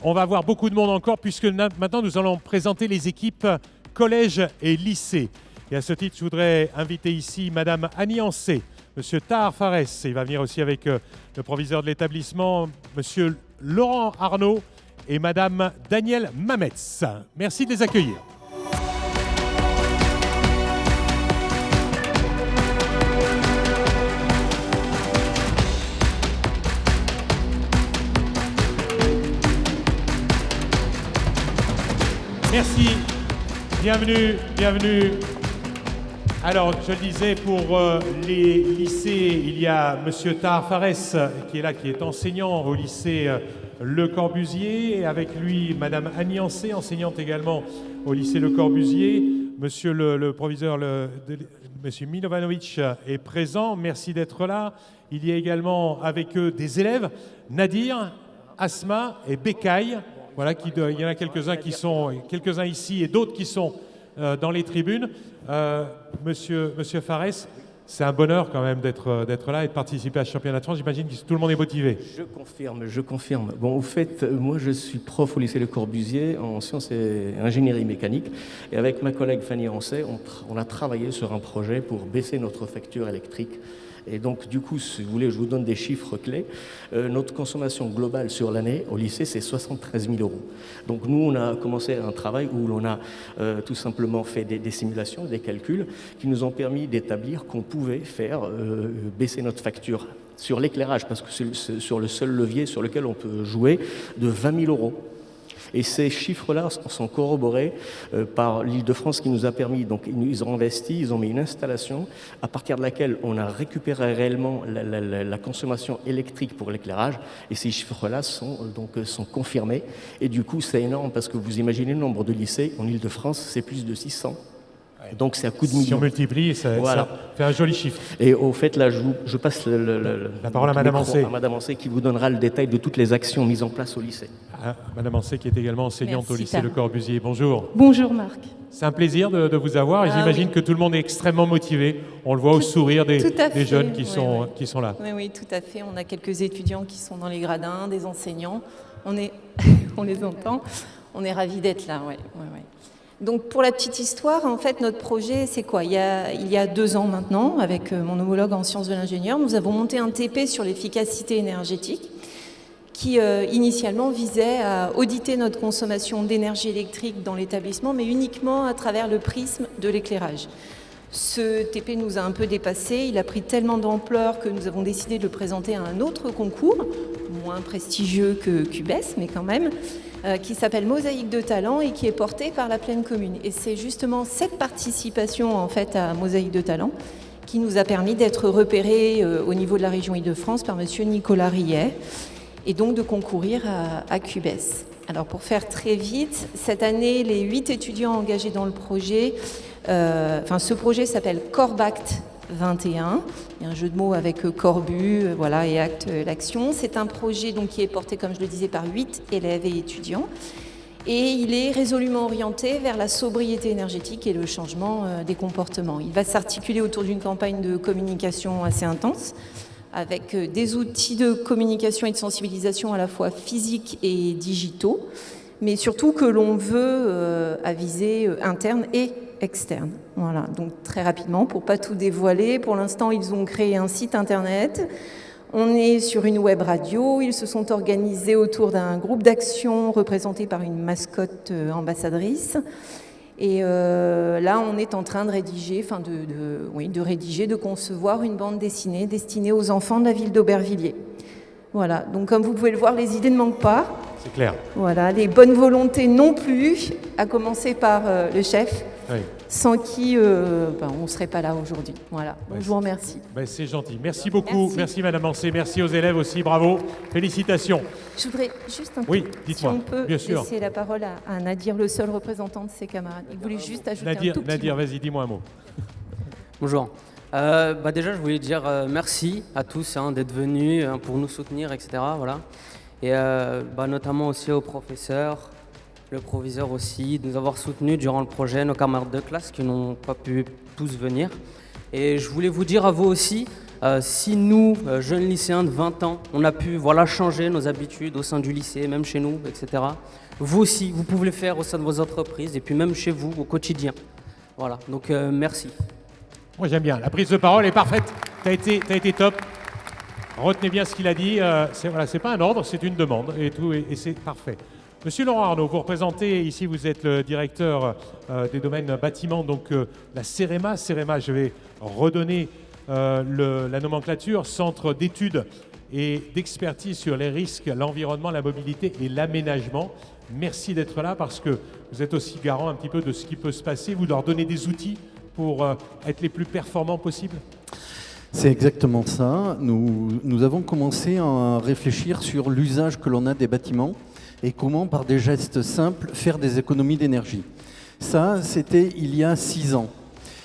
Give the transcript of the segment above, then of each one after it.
on va avoir beaucoup de monde encore puisque maintenant nous allons présenter les équipes collège et lycée. Et à ce titre, je voudrais inviter ici Madame Annie Ancet, Monsieur Tahar Fares, il va venir aussi avec le proviseur de l'établissement, Monsieur Laurent Arnaud et Madame Danielle Mametz. Merci de les accueillir. Merci, bienvenue, bienvenue. Alors, je le disais, pour les lycées, il y a Monsieur Tahar Fares qui est là, qui est enseignant au lycée Le Corbusier, et avec lui Madame Annie Ancet, enseignante également au lycée Le Corbusier. Monsieur le proviseur, Monsieur Milovanovic est présent, merci d'être là. Il y a également avec eux des élèves, Nadir, Asma et Bekaï. Voilà, il y en a quelques-uns ici et d'autres qui sont dans les tribunes. Monsieur Fares, c'est un bonheur quand même d'être là et de participer à ce championnat de France. J'imagine que tout le monde est motivé. Je confirme. Bon, au fait, moi je suis prof au lycée Le Corbusier en sciences et ingénierie mécanique. Et avec ma collègue Fanny Ancet, on a travaillé sur un projet pour baisser notre facture électrique. Et donc, du coup, si vous voulez, je vous donne des chiffres clés. Notre consommation globale sur l'année au lycée, c'est 73 000 €. Donc, nous, on a commencé un travail où l'on a tout simplement fait des simulations, des calculs, qui nous ont permis d'établir qu'on pouvait faire baisser notre facture sur l'éclairage, parce que c'est sur le seul levier sur lequel on peut jouer, de 20 000 €. Et ces chiffres-là sont corroborés par l'Île-de-France qui nous a permis, donc ils ont investi, ils ont mis une installation à partir de laquelle on a récupéré réellement la consommation électrique pour l'éclairage, et ces chiffres-là sont confirmés. Et du coup, c'est énorme parce que vous imaginez le nombre de lycées en Île-de-France, c'est plus de 600. Donc c'est à coup de millions. Si on multiplie, ça fait un joli chiffre. Et au fait, là, je passe la parole à Madame Ancet. À Madame Ancet qui vous donnera le détail de toutes les actions mises en place au lycée. Madame Ancet qui est également enseignante au lycée Le Corbusier. Bonjour. Bonjour Marc. C'est un plaisir de vous avoir et j'imagine que tout le monde est extrêmement motivé. On le voit au sourire des jeunes qui sont là. Oui, tout à fait. On a quelques étudiants qui sont dans les gradins, des enseignants. On les entend. On est ravis d'être là. Ouais. Donc pour la petite histoire, en fait, notre projet, c'est quoi ? Il y a 2 ans maintenant, avec mon homologue en sciences de l'ingénieur, nous avons monté un TP sur l'efficacité énergétique qui initialement visait à auditer notre consommation d'énergie électrique dans l'établissement, mais uniquement à travers le prisme de l'éclairage. Ce TP nous a un peu dépassé, il a pris tellement d'ampleur que nous avons décidé de le présenter à un autre concours, moins prestigieux que QBES, mais quand même, qui s'appelle Mosaïque de Talent et qui est porté par la Plaine Commune. Et c'est justement cette participation en fait à Mosaïque de Talent qui nous a permis d'être repérés au niveau de la région Île-de-France par monsieur Nicolas Rillet et donc de concourir à QBES. Alors pour faire très vite, cette année, les 8 étudiants engagés dans le projet, ce projet s'appelle Corbact 21, il y a un jeu de mots avec Corbu et Acte l'Action. C'est un projet donc, qui est porté, comme je le disais, par 8 élèves et étudiants. Et il est résolument orienté vers la sobriété énergétique et le changement des comportements. Il va s'articuler autour d'une campagne de communication assez intense, avec des outils de communication et de sensibilisation à la fois physiques et digitaux, mais surtout que l'on veut à visée interne et externe. Voilà, donc très rapidement, pour ne pas tout dévoiler, pour l'instant, ils ont créé un site internet. On est sur une web radio. Ils se sont organisés autour d'un groupe d'action représenté par une mascotte ambassadrice. Et là, on est en train de rédiger, de concevoir une bande dessinée destinée aux enfants de la ville d'Aubervilliers. Voilà, donc comme vous pouvez le voir, les idées ne manquent pas. C'est clair. Voilà, les bonnes volontés non plus, à commencer par le chef, sans qui on ne serait pas là aujourd'hui. Voilà, donc je vous remercie. C'est gentil. Merci beaucoup. Merci Madame Ancet. Merci aux élèves aussi. Bravo. Félicitations. Je voudrais juste un peu, dites-moi. Si on peut Bien sûr. laisser la parole à Nadir, le seul représentant de ses camarades. Il voulait juste ajouter un tout petit Nadir, mot. vas-y, dis-moi un mot. Bonjour. Déjà, je voulais dire merci à tous d'être venus pour nous soutenir, etc. Voilà. Et notamment aussi aux professeurs, le proviseur aussi, de nous avoir soutenus durant le projet, nos camarades de classe qui n'ont pas pu tous venir. Et je voulais vous dire à vous aussi Si nous, jeunes lycéens de 20 ans, on a pu changer nos habitudes au sein du lycée, même chez nous, etc., vous aussi, vous pouvez le faire au sein de vos entreprises et puis même chez vous, au quotidien. Voilà, donc merci. Moi j'aime bien, la prise de parole est parfaite, t'as été top. Retenez bien ce qu'il a dit, c'est pas un ordre, c'est une demande et c'est parfait. Monsieur Laurent Arnaud, vous représentez ici, vous êtes le directeur des domaines bâtiments, donc la CEREMA. CEREMA, je vais redonner la nomenclature, Centre d'études et d'expertise sur les risques, l'environnement, la mobilité et l'aménagement. Merci d'être là parce que vous êtes aussi garant un petit peu de ce qui peut se passer. Vous leur donnez des outils pour être les plus performants possibles. C'est exactement ça. Nous avons commencé à réfléchir sur l'usage que l'on a des bâtiments et comment, par des gestes simples, faire des économies d'énergie. Ça, c'était il y a 6 ans.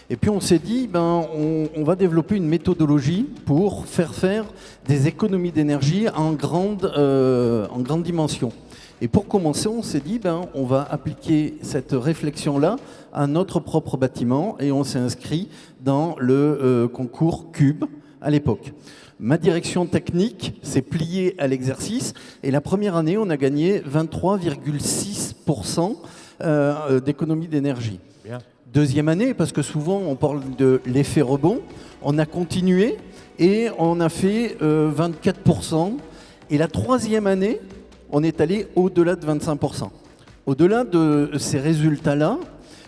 Et puis on s'est dit, on va développer une méthodologie pour faire des économies d'énergie en grande dimension. Et pour commencer, on s'est dit, on va appliquer cette réflexion-là à notre propre bâtiment et on s'est inscrit dans le concours Cube à l'époque. Ma direction technique s'est pliée à l'exercice et la première année, on a gagné 23,6% d'économie d'énergie. Bien. Deuxième année, parce que souvent on parle de l'effet rebond, on a continué et on a fait 24%. Et la troisième année, on est allé au-delà de 25%. Au-delà de ces résultats-là,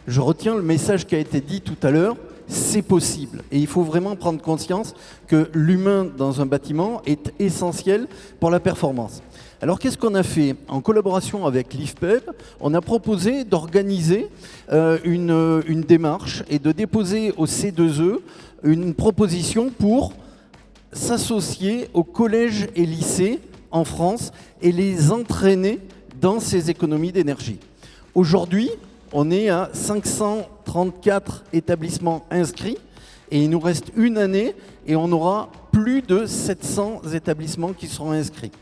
je retiens le message qui a été dit tout à l'heure, c'est possible. Et il faut vraiment prendre conscience que l'humain dans un bâtiment est essentiel pour la performance. Alors qu'est-ce qu'on a fait? En collaboration avec l'IFPEB, on a proposé d'organiser une démarche et de déposer au C2E une proposition pour s'associer aux collèges et lycées en France et les entraîner dans ces économies d'énergie. Aujourd'hui, on est à 534 établissements inscrits et il nous reste une année et on aura plus de 700 établissements qui seront inscrits.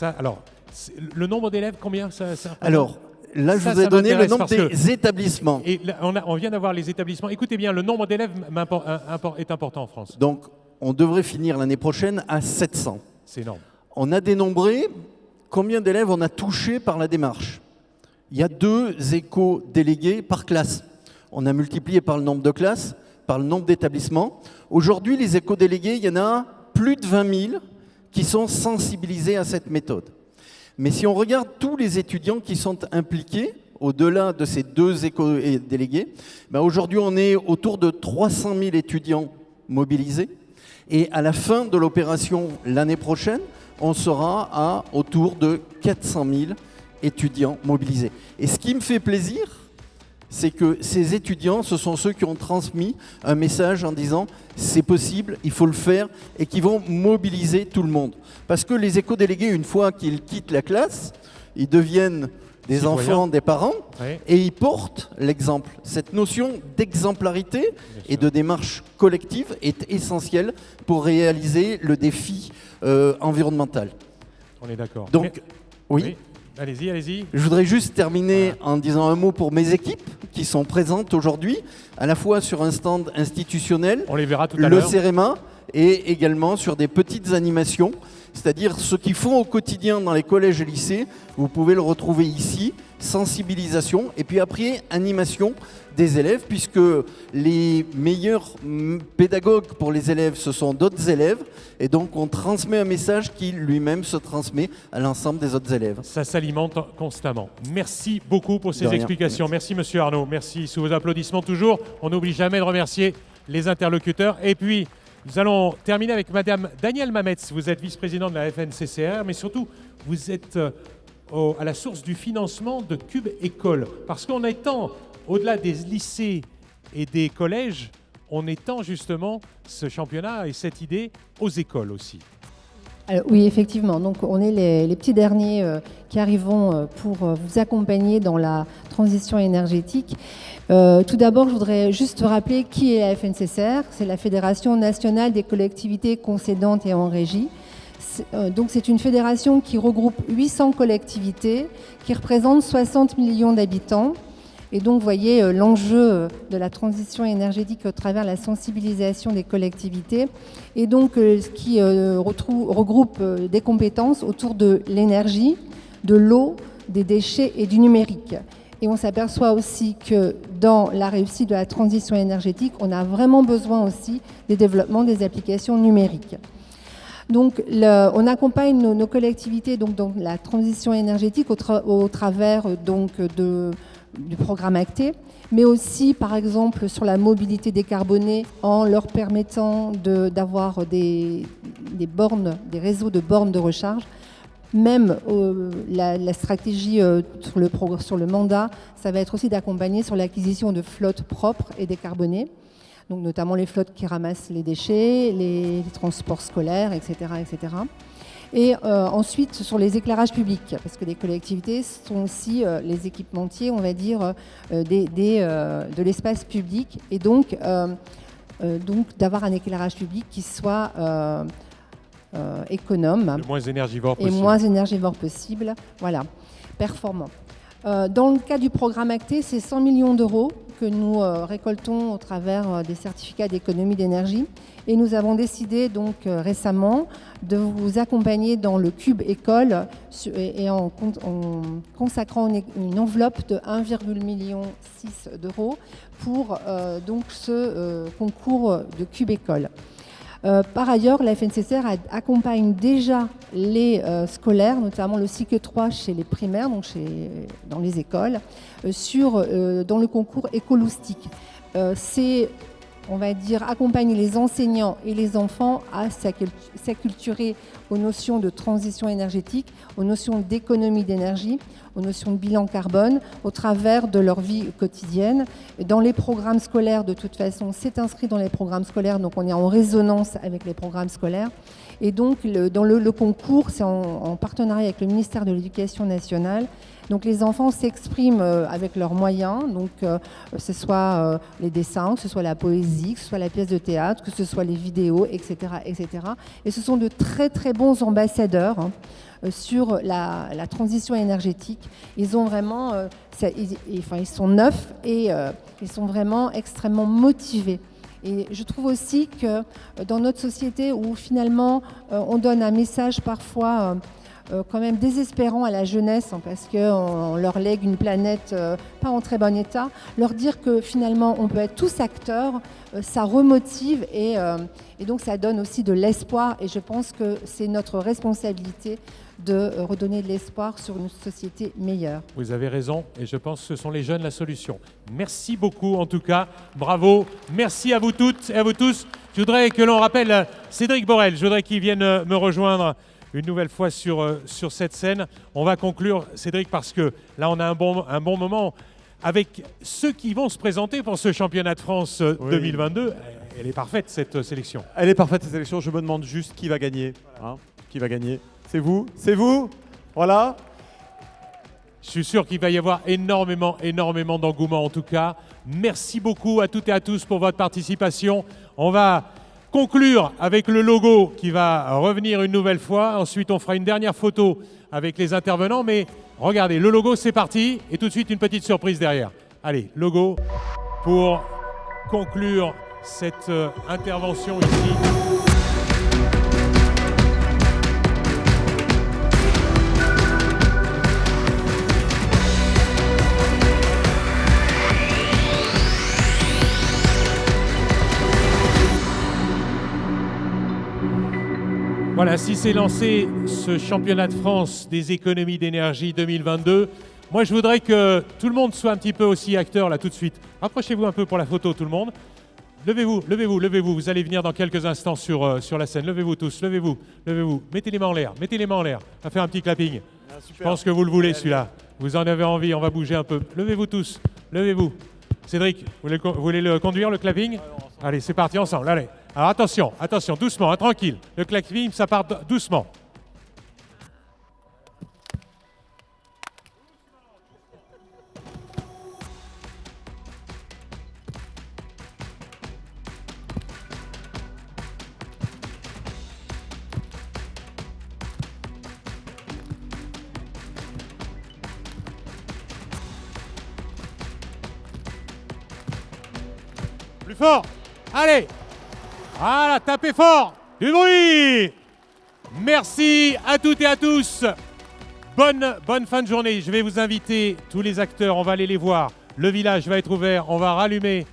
Alors, le nombre d'élèves, combien ça Alors, là, je vous ai donné le nombre des établissements. Et là, on vient d'avoir les établissements. Écoutez bien, le nombre d'élèves est important en France. Donc, on devrait finir l'année prochaine à 700. C'est énorme. On a dénombré combien d'élèves on a touchés par la démarche. Il y a 2 éco-délégués par classe. On a multiplié par le nombre de classes, par le nombre d'établissements. Aujourd'hui, les éco-délégués, il y en a plus de 20 000 qui sont sensibilisés à cette méthode. Mais si on regarde tous les étudiants qui sont impliqués, au-delà de ces 2 éco-délégués, aujourd'hui, on est autour de 300 000 étudiants mobilisés. Et à la fin de l'opération l'année prochaine, on sera à autour de 400 000 étudiants mobilisés. Et ce qui me fait plaisir, c'est que ces étudiants, ce sont ceux qui ont transmis un message en disant « c'est possible, il faut le faire » et qui vont mobiliser tout le monde. Parce que les éco-délégués, une fois qu'ils quittent la classe, ils deviennent des enfants des parents et ils portent l'exemple. Cette notion d'exemplarité et de démarche collective est essentielle pour réaliser le défi environnemental. On est d'accord. Donc, oui. Allez-y. Je voudrais juste terminer en disant un mot pour mes équipes qui sont présentes aujourd'hui, à la fois sur un stand institutionnel, on les verra tout à l'heure, le CEREMA, et également sur des petites animations, c'est-à-dire ce qu'ils font au quotidien dans les collèges et lycées. Vous pouvez le retrouver ici, sensibilisation, et puis après, animation des élèves, puisque les meilleurs pédagogues pour les élèves, ce sont d'autres élèves, et donc on transmet un message qui lui-même se transmet à l'ensemble des autres élèves. Ça s'alimente constamment. Merci beaucoup pour ces explications. Merci Monsieur Arnaud, merci sous vos applaudissements toujours. On n'oublie jamais de remercier les interlocuteurs. Et puis, nous allons terminer avec Madame Danielle Mametz. Vous êtes vice-présidente de la FNCCR, mais surtout, vous êtes à la source du financement de Cube École. Parce qu'on étend, au-delà des lycées et des collèges, on étend justement ce championnat et cette idée aux écoles aussi. Alors, oui, effectivement. Donc, on est les petits derniers qui arrivons pour vous accompagner dans la transition énergétique. Tout d'abord, je voudrais juste rappeler qui est la FNCCR. C'est la Fédération nationale des collectivités concédantes et en régie. Donc, c'est une fédération qui regroupe 800 collectivités, qui représente 60 millions d'habitants. Et donc, vous voyez l'enjeu de la transition énergétique au travers la sensibilisation des collectivités, et donc ce qui regroupe des compétences autour de l'énergie, de l'eau, des déchets et du numérique. Et on s'aperçoit aussi que dans la réussite de la transition énergétique, on a vraiment besoin aussi des développements des applications numériques. Donc, on accompagne nos collectivités donc, dans la transition énergétique au travers donc, du programme ACTE, mais aussi, par exemple, sur la mobilité décarbonée, en leur permettant d'avoir des bornes, des réseaux de bornes de recharge. Même la stratégie sur le mandat, ça va être aussi d'accompagner sur l'acquisition de flottes propres et décarbonées, donc notamment les flottes qui ramassent les déchets, les transports scolaires, etc. etc. Et ensuite sur les éclairages publics, parce que les collectivités sont aussi les équipementiers, on va dire, de l'espace public, et donc d'avoir un éclairage public qui soit économe Le moins énergivore et possible. moins énergivore possible, voilà, performant. Dans le cas du programme ACTE, c'est 100 millions d'euros que nous récoltons au travers des certificats d'économie d'énergie. Et nous avons décidé donc récemment de vous accompagner dans le Cube École et en consacrant une enveloppe de 1,6 million d'euros pour donc ce concours de Cube École. Par ailleurs, la FNCCR accompagne déjà les scolaires, notamment le cycle 3 chez les primaires, donc dans les écoles, dans le concours écoloustique. C'est, on va dire, accompagner les enseignants et les enfants à s'acculturer aux notions de transition énergétique, aux notions d'économie d'énergie, aux notions de bilan carbone, au travers de leur vie quotidienne. Dans les programmes scolaires, de toute façon, c'est inscrit dans les programmes scolaires, donc on est en résonance avec les programmes scolaires. Et donc, dans le concours, c'est en partenariat avec le ministère de l'Éducation nationale. Donc les enfants s'expriment avec leurs moyens, donc que ce soit les dessins, que ce soit la poésie, que ce soit la pièce de théâtre, que ce soit les vidéos, etc. etc. Et ce sont de très très bons ambassadeurs sur la transition énergétique. Ils ont vraiment, ils sont neufs et ils sont vraiment extrêmement motivés. Et je trouve aussi que dans notre société où finalement on donne un message parfois quand même désespérant à la jeunesse, parce qu'on leur lègue une planète pas en très bon état, leur dire que finalement on peut être tous acteurs, ça remotive et donc ça donne aussi de l'espoir, et je pense que c'est notre responsabilité de redonner de l'espoir sur une société meilleure. Vous avez raison, et je pense que ce sont les jeunes la solution. Merci beaucoup en tout cas, bravo, merci à vous toutes et à vous tous. Je voudrais que l'on rappelle Cédric Borel, je voudrais qu'il vienne me rejoindre une nouvelle fois sur cette scène. On va conclure, Cédric, parce que là on a un bon moment avec ceux qui vont se présenter pour ce championnat de France 2022. Elle est parfaite cette sélection. Elle est parfaite cette sélection, je me demande juste qui va gagner. Hein, qui va gagner? C'est vous? C'est vous? Voilà. Je suis sûr qu'il va y avoir énormément d'engouement en tout cas. Merci beaucoup à toutes et à tous pour votre participation. On va conclure avec le logo qui va revenir une nouvelle fois. Ensuite, on fera une dernière photo avec les intervenants. Mais regardez, le logo, c'est parti. Et tout de suite, une petite surprise derrière. Allez, logo pour conclure cette intervention ici. Voilà, ainsi s'est lancé ce championnat de France des économies d'énergie 2022. Moi, je voudrais que tout le monde soit un petit peu aussi acteur là tout de suite. Rapprochez-vous un peu pour la photo, tout le monde. Levez-vous, levez-vous, levez-vous. Vous allez venir dans quelques instants sur la scène. Levez-vous tous, levez-vous, levez-vous. Mettez les mains en l'air, mettez les mains en l'air. On va faire un petit clapping. Je pense que vous le voulez celui-là. Vous en avez envie, on va bouger un peu. Levez-vous tous, levez-vous. Cédric, vous voulez le conduire, le clapping? Allez, c'est parti ensemble, allez. Alors attention, attention, doucement, hein, tranquille. Le clapping, ça part doucement. Plus fort. Allez. Voilà, tapez fort. Du bruit. Merci à toutes et à tous. Bonne fin de journée. Je vais vous inviter, tous les acteurs, on va aller les voir. Le village va être ouvert, on va rallumer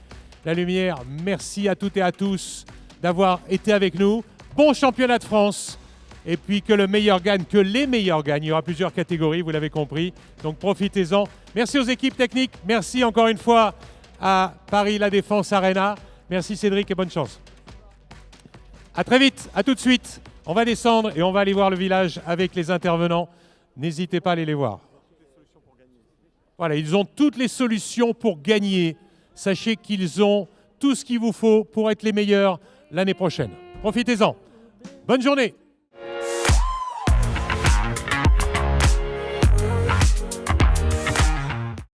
la lumière. Merci à toutes et à tous d'avoir été avec nous. Bon championnat de France. Et puis que le meilleur gagne, que les meilleurs gagnent. Il y aura plusieurs catégories, vous l'avez compris. Donc profitez-en. Merci aux équipes techniques. Merci encore une fois à Paris La Défense Arena. Merci Cédric et bonne chance. À très vite, à tout de suite. On va descendre et on va aller voir le village avec les intervenants. N'hésitez pas à aller les voir. Voilà, ils ont toutes les solutions pour gagner. Sachez qu'ils ont tout ce qu'il vous faut pour être les meilleurs l'année prochaine. Profitez-en. Bonne journée.